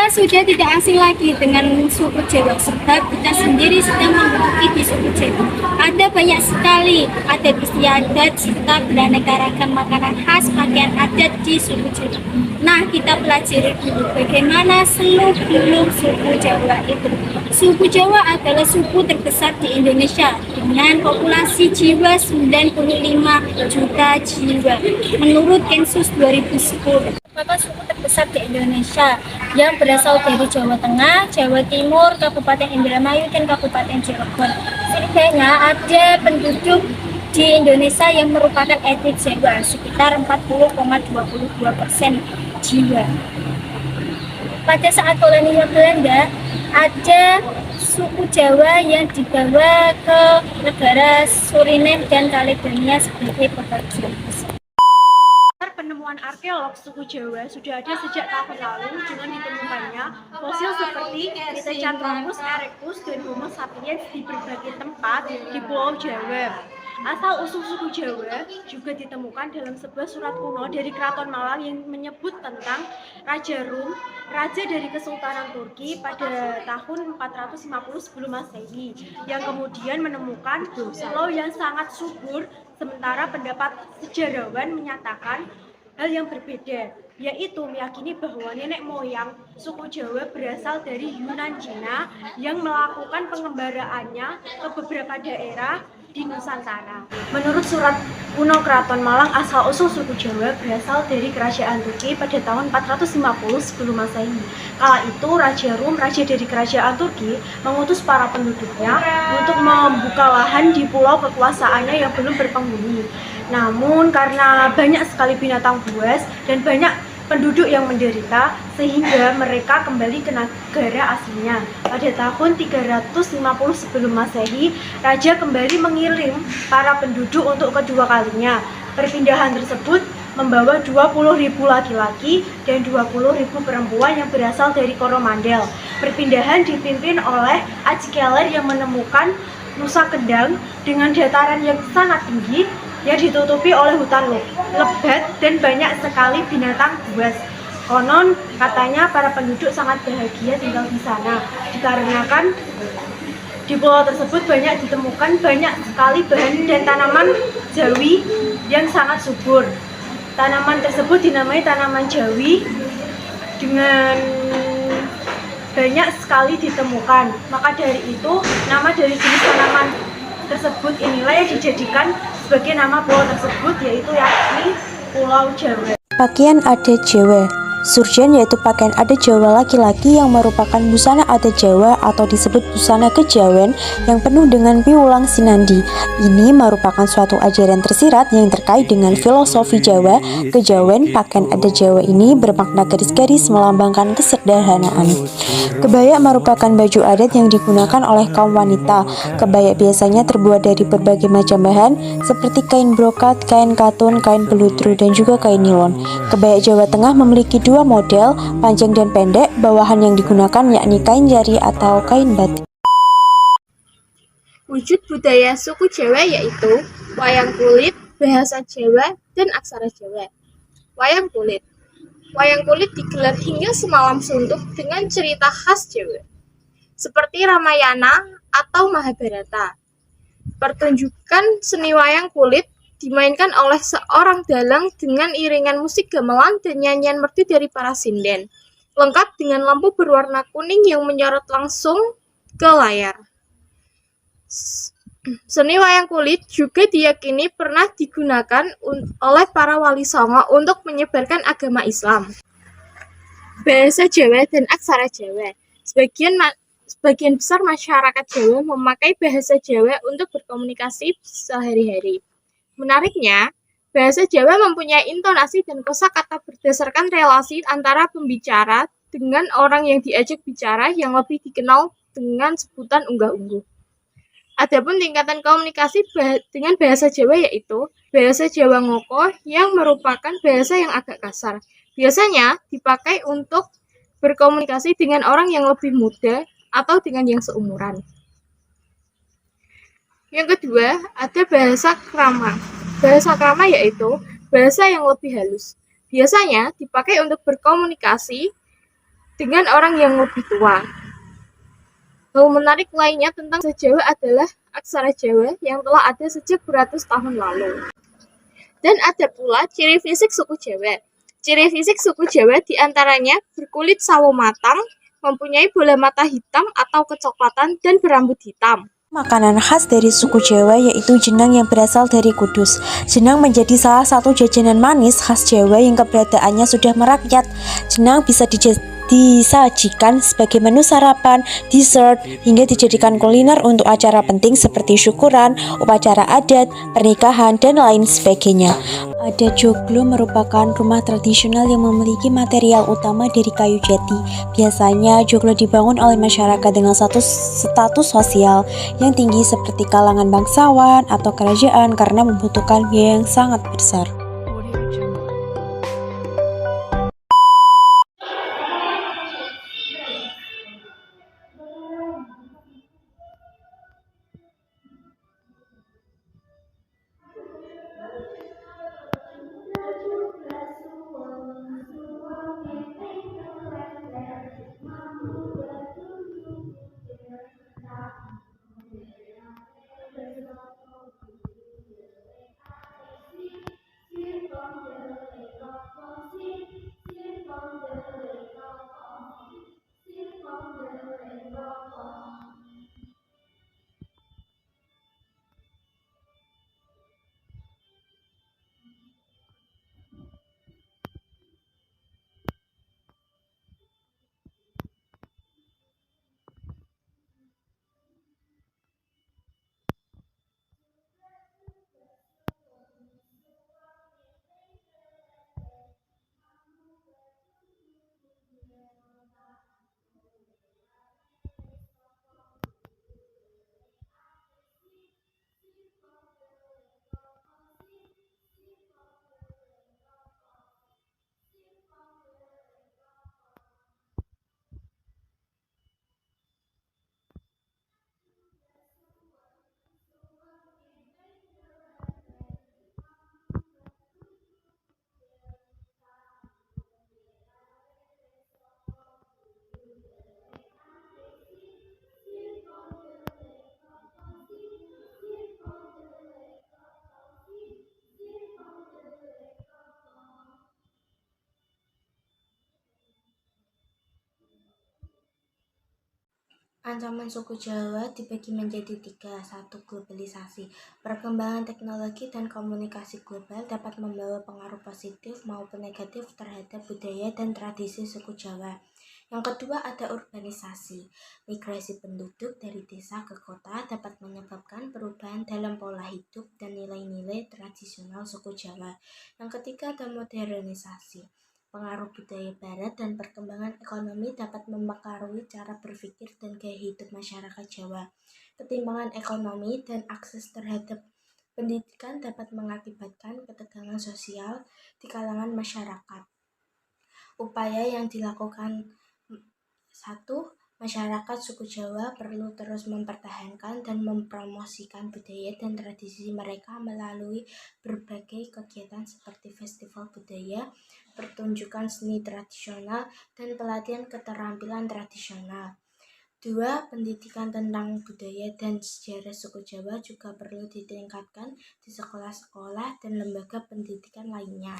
Kita sudah tidak asing lagi dengan suku Jawa sebab kita sendiri sedang menduduki di suku Jawa. Ada banyak sekali adat istiadat serta beraneka ragam makanan khas pakaian adat di suku Jawa. Nah, kita pelajari dulu bagaimana seluk-beluk suku Jawa itu. Suku Jawa adalah suku terbesar di Indonesia dengan populasi jiwa 95 juta jiwa menurut Sensus 2010. Maka suku terbesar di Indonesia yang berasal dari Jawa Tengah, Jawa Timur, Kabupaten Indramayu, dan Kabupaten Cirebon. Setidaknya ada penduduk di Indonesia yang merupakan etnis Jawa sekitar 40,22% jiwa. Pada saat kolonial Belanda, ada suku Jawa yang dibawa ke negara Suriname dan Kaledonia sebagai pekerja. Penemuan arkeolog suku Jawa sudah ada sejak tahun lalu dengan ditemukannya fosil seperti Pithecanthropus erectus dan Homo sapiens di berbagai tempat di Pulau Jawa. Asal-usul suku Jawa juga ditemukan dalam sebuah surat kuno dari Keraton Malang yang menyebut tentang Raja Rum, raja dari Kesultanan Turki pada tahun 450 sebelum Masehi, yang kemudian menemukan pulau yang sangat subur, sementara pendapat sejarawan menyatakan hal yang berbeda, yaitu meyakini bahwa nenek moyang suku Jawa berasal dari Yunan Cina yang melakukan pengembaraannya ke beberapa daerah di Nusantara. Menurut surat kuno Keraton Malang, asal-usul suku Jawa berasal dari Kerajaan Turki pada tahun 450 sebelum Masehi. Kala itu Raja Rum, raja dari Kerajaan Turki, mengutus para penduduknya untuk membuka lahan di pulau kekuasaannya yang belum berpenghuni. Namun karena banyak sekali binatang buas dan banyak penduduk yang menderita, sehingga mereka kembali ke negara aslinya. Pada tahun 350 sebelum Masehi, Raja kembali mengirim para penduduk untuk kedua kalinya. Perpindahan tersebut membawa 20.000 laki-laki dan 20.000 perempuan yang berasal dari Coromandel. Perpindahan dipimpin oleh Aji Keller yang menemukan Nusa Kendang dengan dataran yang sangat tinggi yang ditutupi oleh hutan lebat dan banyak sekali binatang buas. Konon katanya para penduduk sangat bahagia tinggal di sana dikarenakan di pulau tersebut banyak ditemukan banyak sekali bahan dan tanaman Jawi yang sangat subur. Tanaman tersebut dinamai tanaman Jawi dengan banyak sekali ditemukan. Maka dari itu nama dari jenis tanaman tersebut inilah yang dijadikan sebagai nama pulau tersebut, yaitu yakni Pulau Jawa. Pakaian adat Jawa. Surjan yaitu pakaian adat Jawa laki-laki yang merupakan busana adat Jawa atau disebut busana kejawen yang penuh dengan piwulang sinandi. Ini merupakan suatu ajaran tersirat yang terkait dengan filosofi Jawa. Kejawen, pakaian adat Jawa ini bermakna garis-garis melambangkan kesederhanaan. Kebaya merupakan baju adat yang digunakan oleh kaum wanita. Kebaya biasanya terbuat dari berbagai macam bahan seperti kain brokat, kain katun, kain pelutru, dan juga kain nilon. Kebaya Jawa Tengah memiliki dua model, panjang dan pendek. Bawahan yang digunakan yakni kain jari atau kain batik. Wujud budaya suku Jawa yaitu wayang kulit, bahasa Jawa, dan aksara Jawa. Wayang kulit. Wayang kulit digelar hingga semalam suntuk dengan cerita khas Jawa, seperti Ramayana atau Mahabharata. Pertunjukan seni wayang kulit dimainkan oleh seorang dalang dengan iringan musik gamelan dan nyanyian merdu dari para sinden, lengkap dengan lampu berwarna kuning yang menyorot langsung ke layar. Seni wayang kulit juga diyakini pernah digunakan oleh para wali songo untuk menyebarkan agama Islam. Bahasa Jawa dan aksara Jawa. Sebagian besar masyarakat Jawa memakai bahasa Jawa untuk berkomunikasi sehari-hari. Menariknya, bahasa Jawa mempunyai intonasi dan kosakata berdasarkan relasi antara pembicara dengan orang yang diajak bicara yang lebih dikenal dengan sebutan unggah-ungguh. Adapun tingkatan komunikasi dengan bahasa Jawa yaitu bahasa Jawa Ngoko yang merupakan bahasa yang agak kasar. Biasanya dipakai untuk berkomunikasi dengan orang yang lebih muda atau dengan yang seumuran. Yang kedua, ada bahasa krama. Bahasa krama yaitu bahasa yang lebih halus. Biasanya dipakai untuk berkomunikasi dengan orang yang lebih tua. Hal menarik lainnya tentang bahasa Jawa adalah aksara Jawa yang telah ada sejak beratus tahun lalu. Dan ada pula ciri fisik suku Jawa. Ciri fisik suku Jawa diantaranya berkulit sawo matang, mempunyai bola mata hitam atau kecoklatan, dan berambut hitam. Makanan khas dari suku Jawa yaitu jenang yang berasal dari Kudus. Jenang menjadi salah satu jajanan manis khas Jawa yang keberadaannya sudah merakyat. Jenang bisa disajikan sebagai menu sarapan, dessert, hingga dijadikan kuliner untuk acara penting seperti syukuran, upacara adat, pernikahan, dan lain sebagainya. Adat joglo merupakan rumah tradisional yang memiliki material utama dari kayu jati. Biasanya joglo dibangun oleh masyarakat dengan status sosial yang tinggi seperti kalangan bangsawan atau kerajaan karena membutuhkan biaya yang sangat besar. Ancaman suku Jawa dibagi menjadi 3. 1. Globalisasi. Perkembangan teknologi dan komunikasi global dapat membawa pengaruh positif maupun negatif terhadap budaya dan tradisi suku Jawa. Yang kedua ada urbanisasi. Migrasi penduduk dari desa ke kota dapat menyebabkan perubahan dalam pola hidup dan nilai-nilai tradisional suku Jawa. Yang ketiga ada modernisasi. Pengaruh budaya barat dan perkembangan ekonomi dapat mempengaruhi cara berpikir dan gaya hidup masyarakat Jawa. Ketimpangan ekonomi dan akses terhadap pendidikan dapat mengakibatkan ketegangan sosial di kalangan masyarakat. Upaya yang dilakukan 1. Masyarakat suku Jawa perlu terus mempertahankan dan mempromosikan budaya dan tradisi mereka melalui berbagai kegiatan seperti festival budaya, pertunjukan seni tradisional, dan pelatihan keterampilan tradisional. 2. Pendidikan tentang budaya dan sejarah suku Jawa juga perlu ditingkatkan di sekolah-sekolah dan lembaga pendidikan lainnya.